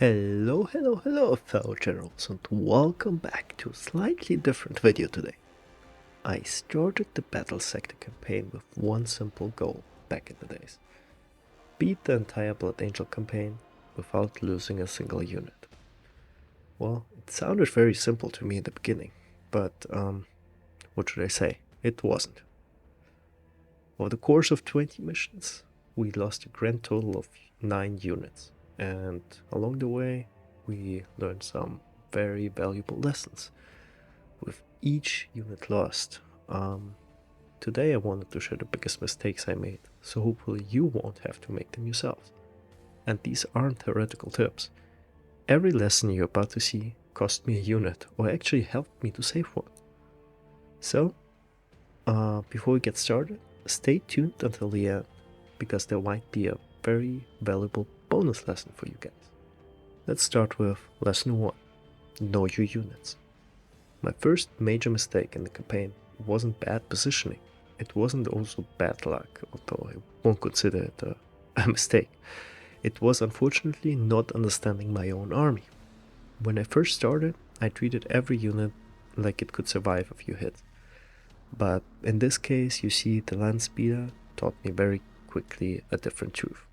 Hello, fellow generals, and welcome back to a slightly different video today. I started the Battlesector campaign with one simple goal back in the days. Beat the entire Blood Angel campaign without losing a single unit. Well, it sounded very simple to me in the beginning, but what should I say? It wasn't. Over the course of 20 missions, we lost a grand total of 9 units, and along the way, we learned some very valuable lessons. With each unit lost, today I wanted to share the biggest mistakes I made, so hopefully you won't have to make them yourselves. And these aren't theoretical tips. Every lesson you're about to see cost me a unit, or actually helped me to save one. So, before we get started, stay tuned until the end, because there might be a very valuable bonus lesson for you guys. Let's start with lesson 1. Know your units. My first major mistake in the campaign wasn't bad positioning. It wasn't also bad luck, although I won't consider it a mistake. It was unfortunately not understanding my own army. When I first started, I treated every unit like it could survive a few hits. But in this case, you see, the land speeder taught me very quickly a different truth.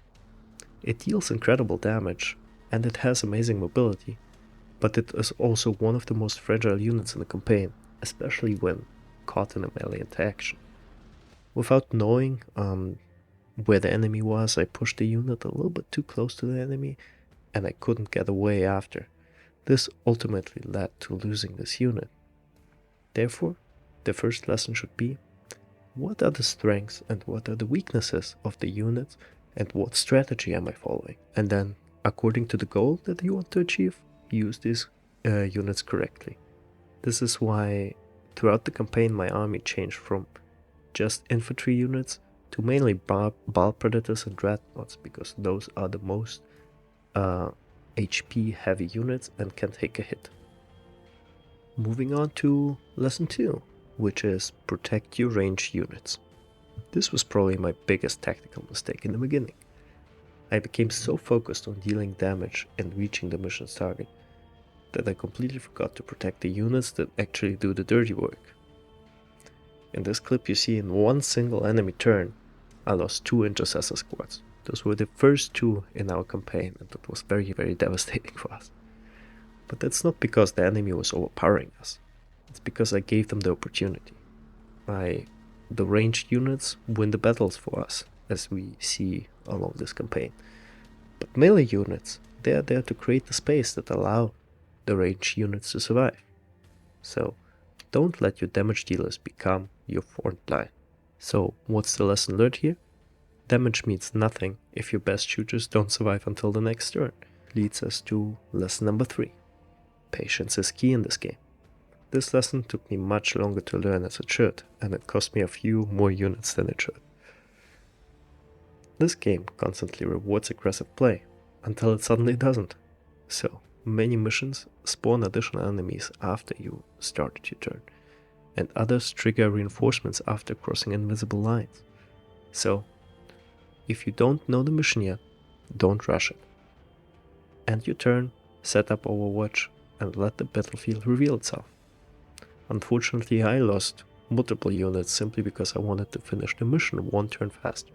It deals incredible damage, and it has amazing mobility, but it is also one of the most fragile units in the campaign, especially when caught in a melee interaction. Without knowing where the enemy was, I pushed the unit a little bit too close to the enemy, and I couldn't get away after. This ultimately led to losing this unit. Therefore, the first lesson should be: what are the strengths and what are the weaknesses of the units, and what strategy am I following? And then, according to the goal that you want to achieve, use these units correctly. This is why throughout the campaign my army changed from just infantry units to mainly ball predators and dreadnoughts, because those are the most HP heavy units and can take a hit. Moving on to lesson 2, which is protect your ranged units. This was probably my biggest tactical mistake in the beginning. I became so focused on dealing damage and reaching the mission's target that I completely forgot to protect the units that actually do the dirty work. In this clip you see, in one single enemy turn, I lost 2 intercessor squads. Those were the first 2 in our campaign, and that was very devastating for us. But that's not because the enemy was overpowering us. It's because I gave them the opportunity. The ranged units win the battles for us, as we see along this campaign. But melee units, they are there to create the space that allow the ranged units to survive. So, don't let your damage dealers become your front line. So, what's the lesson learned here? Damage means nothing if your best shooters don't survive until the next turn. Leads us to lesson number 3. Patience is key in this game. This lesson took me much longer to learn as it should, and it cost me a few more units than it should. This game constantly rewards aggressive play, until it suddenly doesn't. So, many missions spawn additional enemies after you started your turn, and others trigger reinforcements after crossing invisible lines. So, if you don't know the mission yet, don't rush it. End your turn, set up Overwatch, and let the battlefield reveal itself. Unfortunately, I lost multiple units simply because I wanted to finish the mission one turn faster.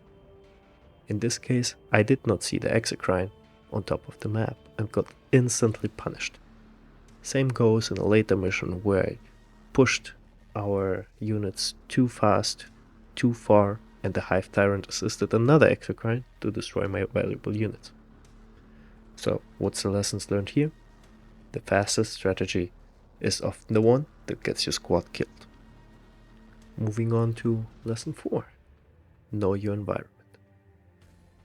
In this case, I did not see the exocrine on top of the map and got instantly punished. Same goes in a later mission where I pushed our units too fast, too far, and the Hive Tyrant assisted another exocrine to destroy my valuable units. So, what's the lessons learned here? The fastest strategy is often the one that gets your squad killed. Moving on to lesson 4. Know your environment.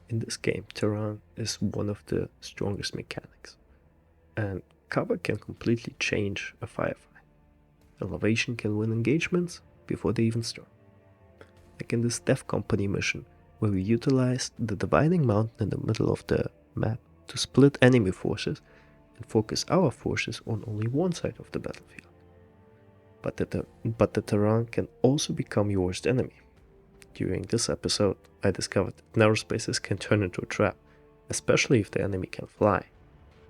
In this game, terrain is one of the strongest mechanics, and cover can completely change a firefight. Elevation can win engagements before they even start. Like in this Death Company mission, where we utilized the dividing mountain in the middle of the map to split enemy forces and focus our forces on only one side of the battlefield. But the terrain can also become your worst enemy. During this episode, I discovered that narrow spaces can turn into a trap, especially if the enemy can fly.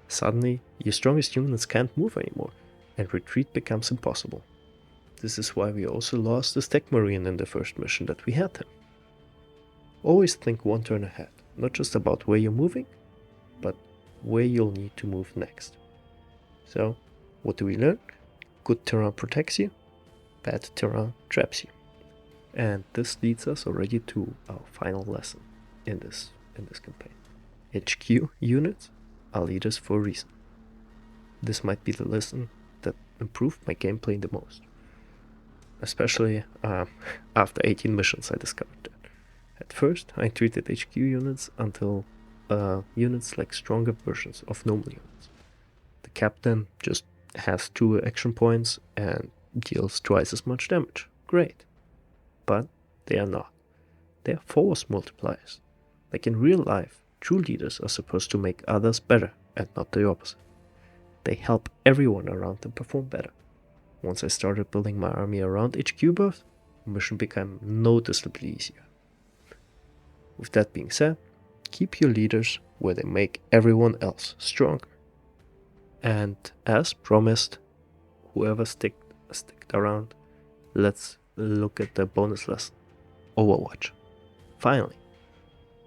Suddenly, your strongest units can't move anymore, and retreat becomes impossible. This is why we also lost the Stag Marine in the first mission that we had him. Always think one turn ahead, not just about where you're moving, but where you'll need to move next. So, what do we learn? Good terrain protects you, bad terrain traps you. And this leads us already to our final lesson in this campaign. HQ units are leaders for a reason. This might be the lesson that improved my gameplay the most. Especially after 18 missions I discovered that. At first I treated HQ units until units like stronger versions of normal units. The captain just has 2 action points and deals twice as much damage. Great. But they are not. They are force multipliers. Like in real life, true leaders are supposed to make others better and not the opposite. They help everyone around them perform better. Once I started building my army around HQ buffs, the mission became noticeably easier. With that being said, keep your leaders where they make everyone else stronger. And as promised, whoever sticked around, let's look at the bonus lesson. Overwatch. Finally,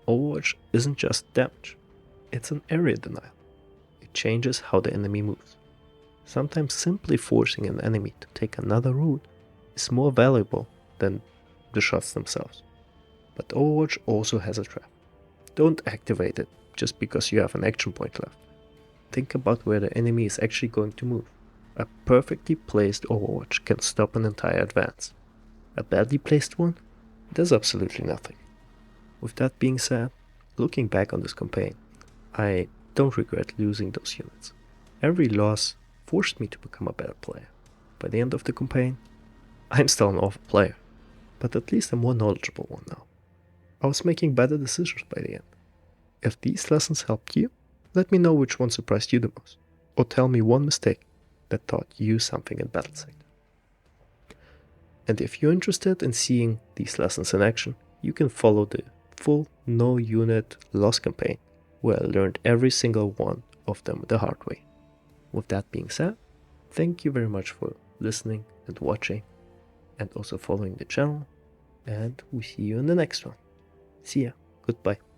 Overwatch isn't just damage, it's an area denial. It changes how the enemy moves. Sometimes simply forcing an enemy to take another route is more valuable than the shots themselves. But Overwatch also has a trap. Don't activate it just because you have an action point left. Think about where the enemy is actually going to move. A perfectly placed Overwatch can stop an entire advance. A badly placed one does absolutely nothing. With that being said, looking back on this campaign, I don't regret losing those units. Every loss forced me to become a better player. By the end of the campaign, I'm still an awful player, but at least a more knowledgeable one now. I was making better decisions by the end. If these lessons helped you, let me know which one surprised you the most, or tell me one mistake that taught you something in Battlesector. And if you're interested in seeing these lessons in action, you can follow the full no unit loss campaign, where I learned every single one of them the hard way. With that being said, thank you very much for listening and watching, and also following the channel, and we see you in the next one. See ya. Goodbye.